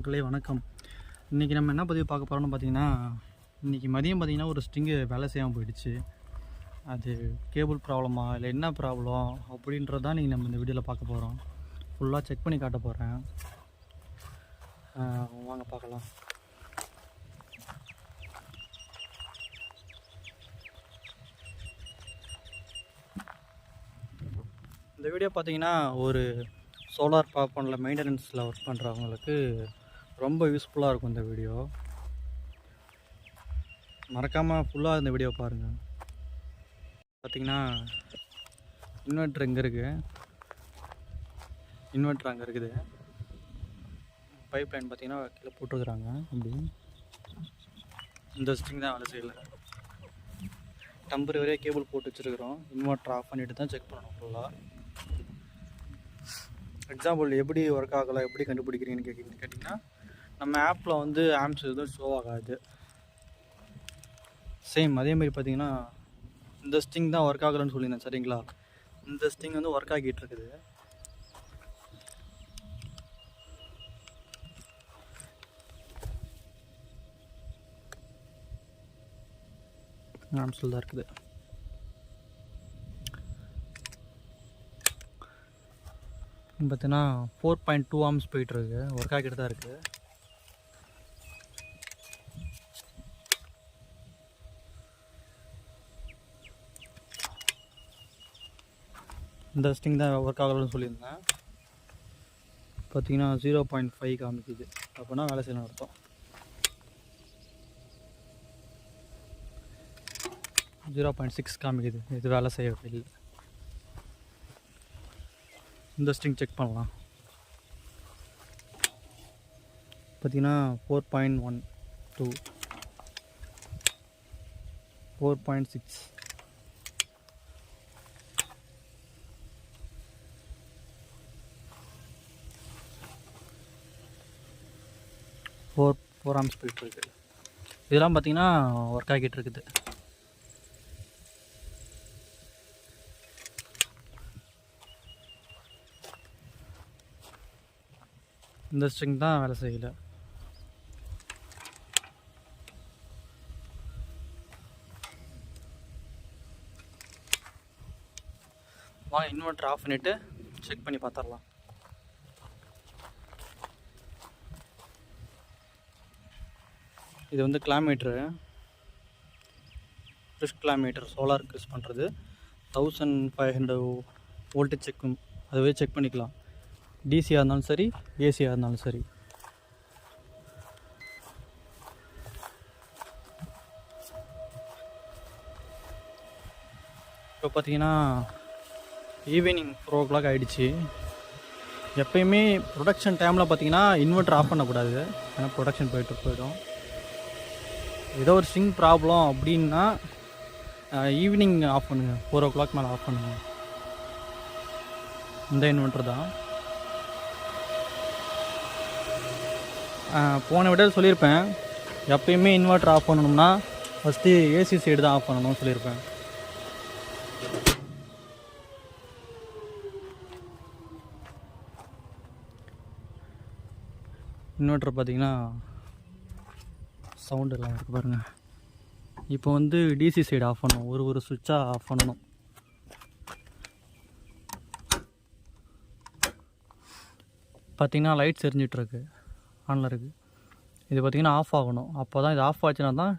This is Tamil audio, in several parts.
மக்களே வணக்கம். இன்றைக்கி நம்ம என்ன பதிவு பார்க்க போகிறோம்னு பார்த்தீங்கன்னா, இன்றைக்கி மதியம் பார்த்திங்கன்னா ஒரு ஸ்ட்ரிங்கு வேலை செய்யாமல் போயிடுச்சு. அது கேபிள் ப்ராப்ளமா இல்லை என்ன ப்ராப்ளம் அப்படின்றது தான் நீங்கள் நம்ம இந்த வீடியோவில் பார்க்க போகிறோம். ஃபுல்லாக செக் பண்ணி காட்ட போகிறேன். வாங்க பார்க்கலாம். இந்த வீடியோ பார்த்தீங்கன்னா ஒரு சோலார் பவர் பண்ணல மெயின்டெனன்ஸில் ஒர்க் பண்ணுறவங்களுக்கு ரொம்ப யூஸ்ஃபுல்லாக இருக்கும். இந்த வீடியோ மறக்காமல் ஃபுல்லாக இந்த வீடியோ பாருங்கள். பார்த்திங்கன்னா இன்வெர்ட்ரு இங்கே இருக்குது, இன்வெர்ட்ரு அங்கே இருக்குது. பைப் லைன் பார்த்திங்கன்னா கீழே போட்டுருக்குறாங்க. அப்படி இந்த ஸ்ட்ரிங் தான் வேலை செய்யலை. டெம்பரவரியாக கேபிள் போட்டு வச்சுருக்குறோம். இன்வெர்ட்ரு ஆஃப் பண்ணிவிட்டு தான் செக் பண்ணணும் ஃபுல்லாக. எக்ஸாம்பிள் எப்படி ஒர்க் ஆகலாம், எப்படி கண்டுபிடிக்கிறீங்கன்னு கேட்டிங்கன்னா, நம்ம ஆப்பில் வந்து ஆம்ஸ் எதுவும் ஷோ ஆகாது. சேம் அதேமாதிரி பார்த்தீங்கன்னா இந்த ஸ்ட்ரிங் தான் ஒர்க் ஆகலைன்னு சொல்லியிருந்தேன் சரிங்களா. இந்த ஸ்ட்ரிங் வந்து ஒர்க் ஆகிட்டு இருக்குது. ஆம்ஸில் தான் இருக்குது. பார்த்தீங்கன்னா 4.2 ஆம்ஸ் போயிட்டுருக்கு. ஒர்க் ஆகிட்டு தான் இருக்குது. இந்த ஸ்ட்ரிங் தான் ஒர்க் ஆகலன்னு சொல்லியிருந்தேன். பார்த்தீங்கன்னா 0.5 காமிக்குது. அப்படின்னா வேலை செய்யணும் அர்த்தம். 0.6 காமிக்குது. இது வேலை செய்யவில்லை. இந்த ஸ்ட்ரிங் செக் பண்ணலாம். பார்த்தீங்கன்னா 4.12 4.6 4 ஆம்ஸ் போயிட்டுருக்கு. இதெல்லாம் பார்த்தீங்கன்னா ஒர்க் ஆகிட்டு இருக்குது. இந்த ஸ்ட்ரிங் தான் வேலை செய்யலை. வாங்க இன்வெர்ட்டர் ஆஃப் பண்ணிவிட்டு செக் பண்ணி பார்த்துடலாம். இது வந்து கிலோமீட்ரு, ரிஸ்க் கிலோமீட்டர் சோலாருக்கு யூஸ் பண்ணுறது. 1500 வோல்டேஜ் செக்கும் அதுவே செக் பண்ணிக்கலாம். டிசியாக இருந்தாலும் சரி, ஏசியாக இருந்தாலும் சரி. இப்போ பார்த்தீங்கன்னா ஈவினிங் 4 o'clock ஆகிடுச்சு. எப்பயுமே ப்ரொடக்ஷன் டைமில் பார்த்தீங்கன்னா இன்வெர்ட்டர் ஆஃப் பண்ணக்கூடாது, ஏன்னா ப்ரொடக்ஷன் போயிடும். ஏதோ ஒரு ஸ்ட்ரிங் ப்ராப்ளம் அப்படின்னா ஈவினிங் ஆஃப் பண்ணுங்கள். 4 o'clock மேலே ஆஃப் பண்ணுங்கள். இந்த இன்வெர்ட்டர் தான் போன விட சொல்லியிருப்பேன். எப்பயுமே இன்வெர்ட்டர் ஆஃப் பண்ணணும்னா ஃபஸ்ட்டு ஏசி சைடு தான் ஆஃப் பண்ணணும்னு சொல்லியிருப்பேன். இன்வெர்ட்டர் பார்த்திங்கன்னா சவுண்ட் எல்லாம் இருக்குது பாருங்கள். இப்போ வந்து டிசி சைடு ஆஃப் பண்ணணும். ஒரு சுவிட்சாக ஆஃப் பண்ணணும். பார்த்திங்கன்னா லைட்ஸ் எரிஞ்சிட்ருக்கு, ஆனில் இருக்குது. இது பார்த்திங்கன்னா ஆஃப் ஆகணும். அப்போ தான் இது ஆஃப் ஆச்சுன்னா தான்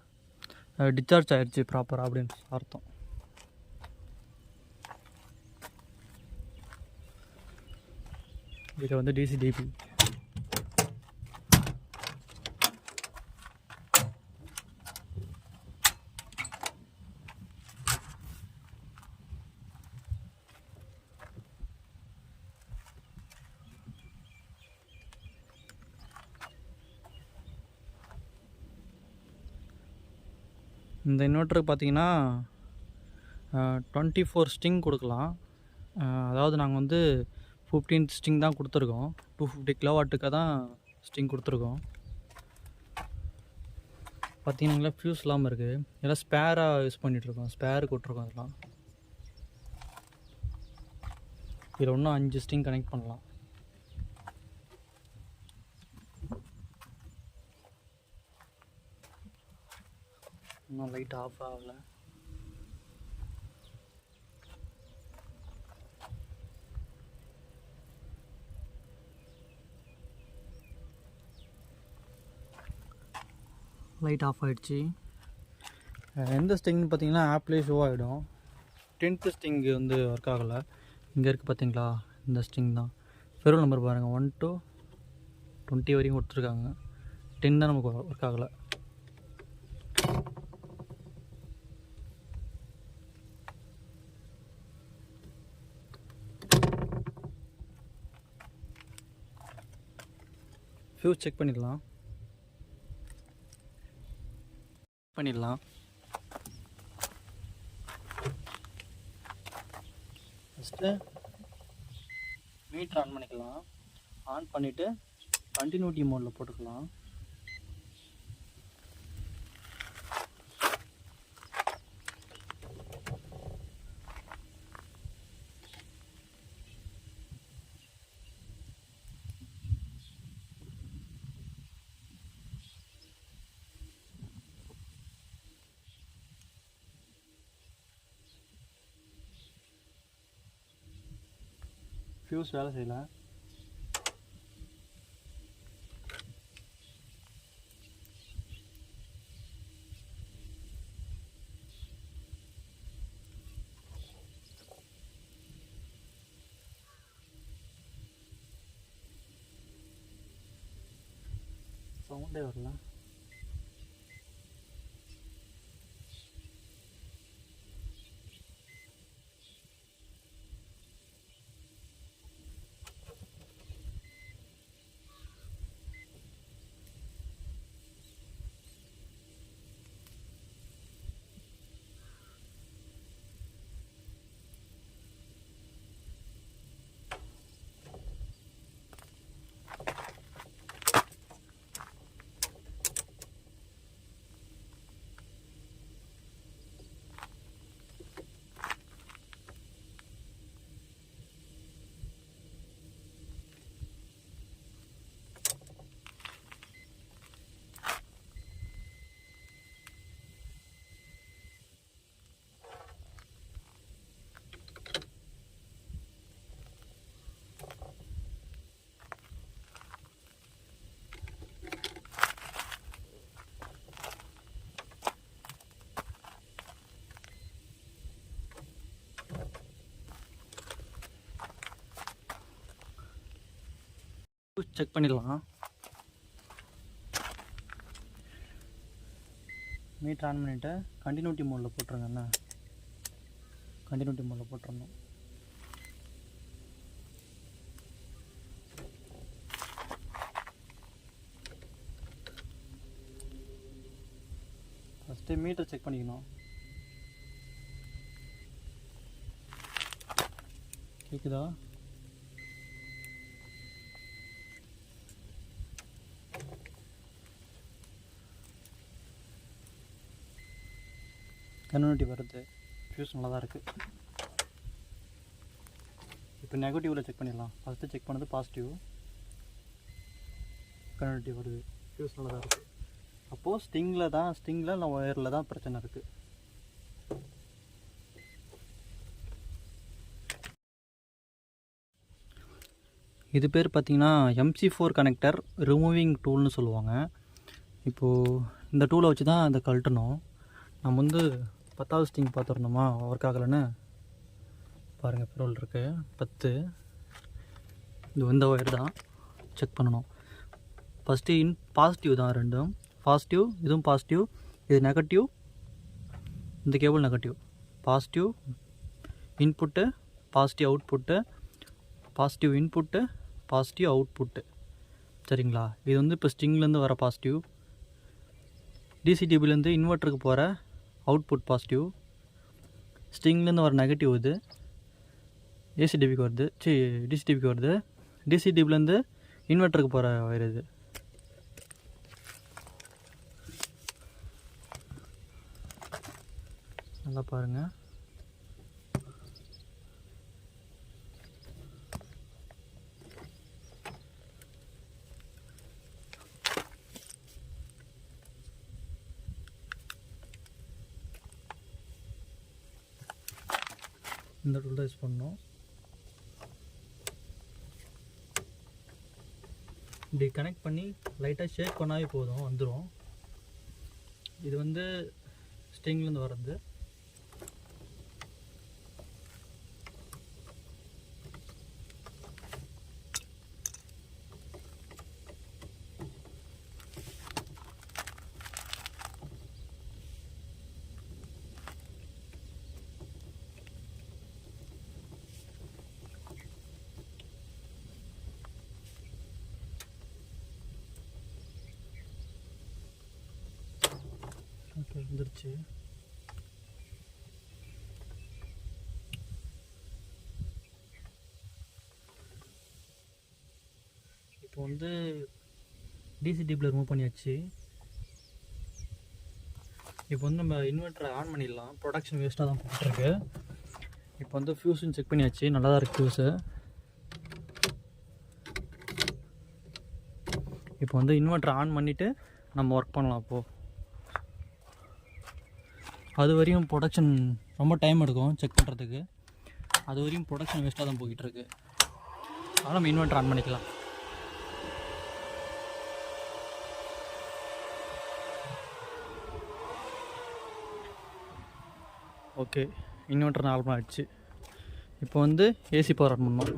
டிஸ்சார்ஜ் ஆகிடுச்சு ப்ராப்பராக அப்படின்னு அர்த்தம். இது வந்து டிசி டிபி. இந்த இன்வெர்ட்டருக்கு பார்த்தீங்கன்னா 24 ஸ்ட்ரிங் கொடுக்கலாம். அதாவது நாங்கள் வந்து 15 ஸ்ட்ரிங் தான் கொடுத்துருக்கோம். 250 கிலோவாட்டுக்காக தான் ஸ்ட்ரிங் கொடுத்துருக்கோம். பார்த்தீங்கன்னா ஃபியூஸ் இல்லாமல் இருக்குது. எல்லாம் ஸ்பேராக யூஸ் பண்ணிகிட்ருக்கோம். ஸ்பேருக்கு விட்ருக்கோம். அதெல்லாம் இதில் இன்னும் 5 ஸ்ட்ரிங் கனெக்ட் பண்ணலாம். இன்னும் லைட் ஆஃப் ஆகலை. லைட் ஆஃப் ஆகிடுச்சு. எந்த ஸ்டிங்னு பார்த்தீங்கன்னா ஆப்லேயே ஷோ ஆகிடும். 10th ஸ்டிங் வந்து ஒர்க் ஆகலை. இங்கே இருக்குது பார்த்தீங்களா, இந்த ஸ்டிங் தான். ஃபெரோ நம்பர் பாருங்கள், 1 to 20 வரைக்கும் கொடுத்துருக்காங்க. 10 தான் நமக்கு ஒர்க் ஆகலை. ஃபியூஸ் செக் பண்ணிடலாம். ஃபஸ்ட்டு மீட்டர் ஆன் பண்ணிக்கலாம். ஆன் பண்ணிவிட்டு கண்டினியூட்டி மோடில் போட்டுக்கலாம். ஃபியூஸ் வேலை செய்யலை. சவுண்டே வரல. செக் பண்ணிடலாம். மீட்டர் ஆன் பண்ணிவிட்டு கண்டினியூட்டி மோடில் போட்டுருங்க. என்ன கண்டினியூட்டி மோடில் போட்டுருந்தோம். ஃபஸ்ட்டு மீட்டர் செக் பண்ணிக்கணும். கேட்குதா? கன்வெர்ட்டி வருது. ஃபியூஸ் நல்லா தான் இருக்குது. இப்போ நெகட்டிவில் செக் பண்ணிடலாம். ஃபஸ்ட்டு செக் பண்ணது பாசிட்டிவ். கன்வெர்ட்டி வருது. ஃபியூஸ் நல்லா தான் இருக்குது. அப்போது ஸ்டிங்கில் இல்லை ஒயரில் தான் பிரச்சனை இருக்குது. இது பேர் பார்த்திங்கன்னா MC4 கனெக்டர் ரிமூவிங் டூல்னு சொல்லுவாங்க. இப்போது இந்த டூலை வச்சு தான் இதை கழட்டணும். நம்ம வந்து 10வது ஸ்டிங் பார்த்துருந்தோமா, ஒர்க் ஆகலைன்னு பாருங்கள். பெட்ரோல் இருக்குது 10. இது இந்த ஒயர் தான் செக் பண்ணணும். ஃபஸ்ட்டு பாசிட்டிவ் தான், ரெண்டும் பாசிட்டிவ். இதுவும் பாசிட்டிவ், இது நெகட்டிவ். இந்த cable negative. Positive input, positive output, positive input, positive output. சரிங்களா? இது வந்து இப்போ ஸ்டிங்லேருந்து வர பாசிட்டிவ். டிசிடிபிலேருந்து இன்வெர்ட்டருக்கு போகிற அவுட்புட் பாசிட்டிவ். ஸ்டிங்லேருந்து வர நெகட்டிவ் இது ஏசிடிபிக்கு வருது. டிசிடிபிக்கு வருது. டிசிடிபிலேருந்து இன்வெர்ட்டருக்கு போகிற வயர் இது. நல்லா பாருங்கள். இந்த டூல் தான் யூஸ் பண்ணணும். இப்படி கனெக்ட் பண்ணி லைட்டாக ஷேக் பண்ணாவே போதும், வந்துடும். இது வந்து ஸ்ட்ரிங்லேருந்து வர்றது. ஓகே, வந்துருச்சு. இப்போ வந்து டிசி டியூப்ல ரிமூவ் பண்ணியாச்சு. இப்போ வந்து நம்ம இன்வெர்ட்டரை ஆன் பண்ணிடலாம். ப்ரொடக்ஷன் வேஸ்ட்டாக தான் போட்டுருக்கு. இப்போ வந்து ஃபியூஸுன்னு செக் பண்ணியாச்சு, நல்லா தான் இருக்குது ஃபியூஸு. இப்போ வந்து இன்வெர்ட்டரை ஆன் பண்ணிவிட்டு நம்ம ஒர்க் பண்ணலாம். அப்போது அது வரையும் ப்ரொடக்ஷன் ரொம்ப டைம் எடுக்கும் செக் பண்ணுறதுக்கு. அது வரையும் ப்ரொடக்ஷன் வேஸ்ட்டாக தான் போய்கிட்டுருக்கு. அதனால் நம்ம இன்வெர்ட்டர் ஆன் பண்ணிக்கலாம். ஓகே, இன்வெர்ட்டர் நார்மலாக ஆகிடுச்சு. இப்போ வந்து ஏசி பவர் ஆன் பண்ணோம்.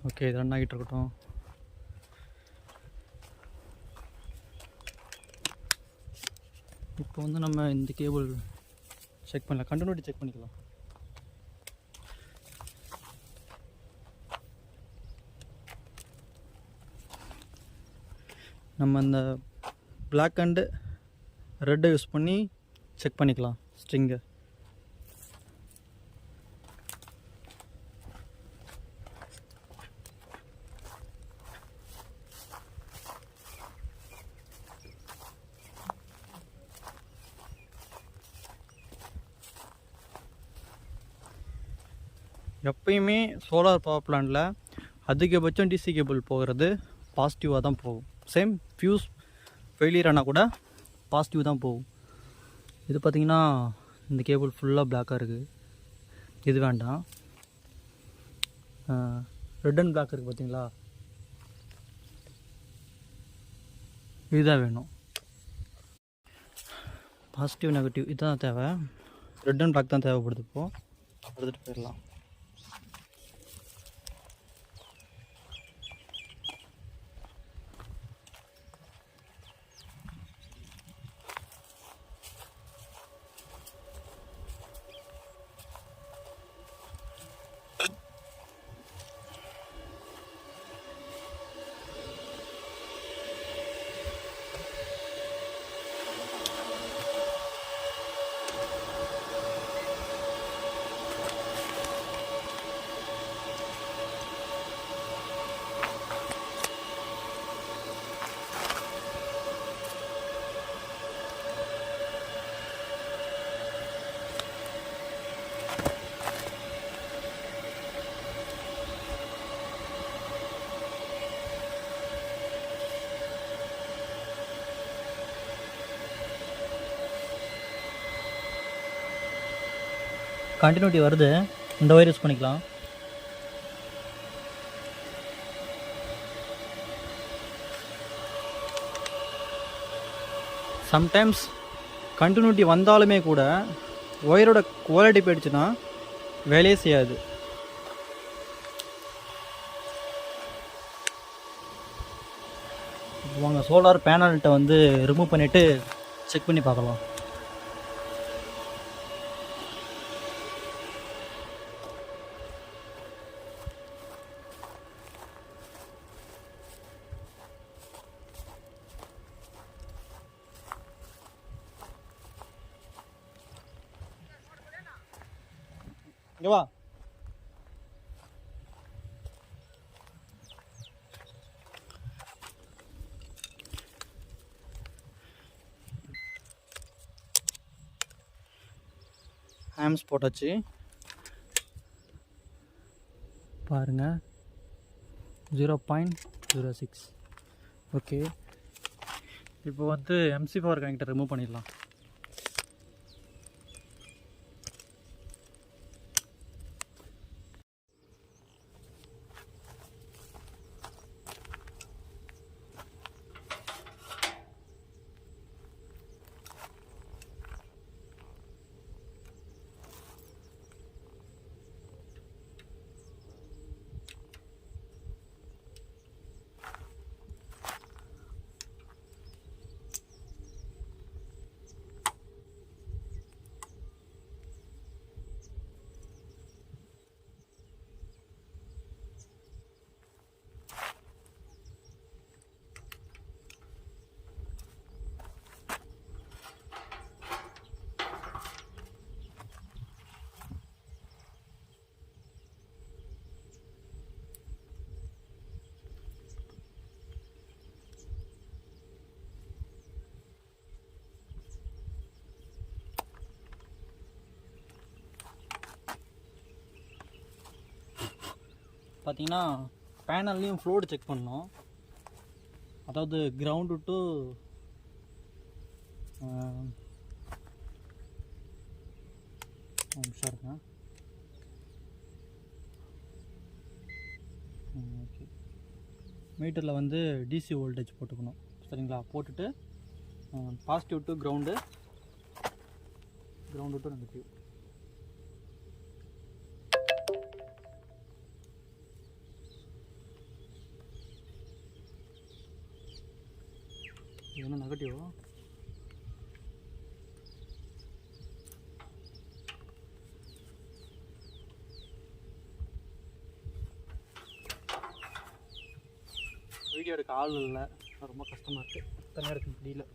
ஓகே, இது ரன் ஆகிட்டு இருக்கட்டும். இப்போ வந்து நம்ம இந்த கேபிள் செக் பண்ணலாம், கண்டினியூட்டி செக் பண்ணிக்கலாம். நம்ம இந்த பிளாக் அண்டு ரெட்டை யூஸ் பண்ணி செக் பண்ணிக்கலாம் ஸ்ட்ரிங்கை. எப்பயுமே சோலார் பவர் பிளான்ட்டில் அதிகபட்சம் டிசி கேபிள் போகிறது பாசிட்டிவாக தான் போகும். சேம் ஃபியூஸ் ஃபெயிலியர் ஆனால் கூட பாசிட்டிவ் தான் போகும். இது பார்த்திங்கன்னா இந்த கேபிள் ஃபுல்லாக பிளாக்காக இருக்குது. இது வேண்டாம். ரெட் அண்ட் பிளாக் இருக்குது பார்த்தீங்களா, இதுதான் வேணும். பாசிட்டிவ் நெகட்டிவ் இதுதான் தேவை. ரெட் அண்ட் பிளாக் தான் தேவைப்படுது. இப்போது எடுத்துகிட்டு போயிடலாம். கண்டினியூட்டி வருது, இந்த ஒயர் யூஸ் பண்ணிக்கலாம். சம்டைம்ஸ் கண்டினியூட்டி வந்தாலுமே கூட ஒயரோட குவாலிட்டி போயிடுச்சுன்னா வேலையே செய்யாது. வாங்க சோலார் பேனல்கிட்ட வந்து ரிமூவ் பண்ணிவிட்டு செக் பண்ணி பார்க்கலாம். இங்கே வா. ஹேம்ஸ் போட்டாச்சு பாருங்கள், 0.06. ஓகே, இப்போ வந்து MC பவர் கனெக்டர் ரிமூவ் பண்ணிடலாம். பார்த்தீங்கன்னா பேனல்லையும் ஃப்ளோடு செக் பண்ணோம். அதாவது கிரவுண்டு டு சாருங்க ஓகே, மீட்டரில் வந்து டிசி வோல்டேஜ் போட்டுக்கணும் சரிங்களா. போட்டுட்டு positive to ground to negative. என்ன நெகட்டிவா? வீடியோ எடுக்க ஆள் இல்லை, ரொம்ப கஷ்டமாக இருக்குது, தனியாக இருக்க முடியல.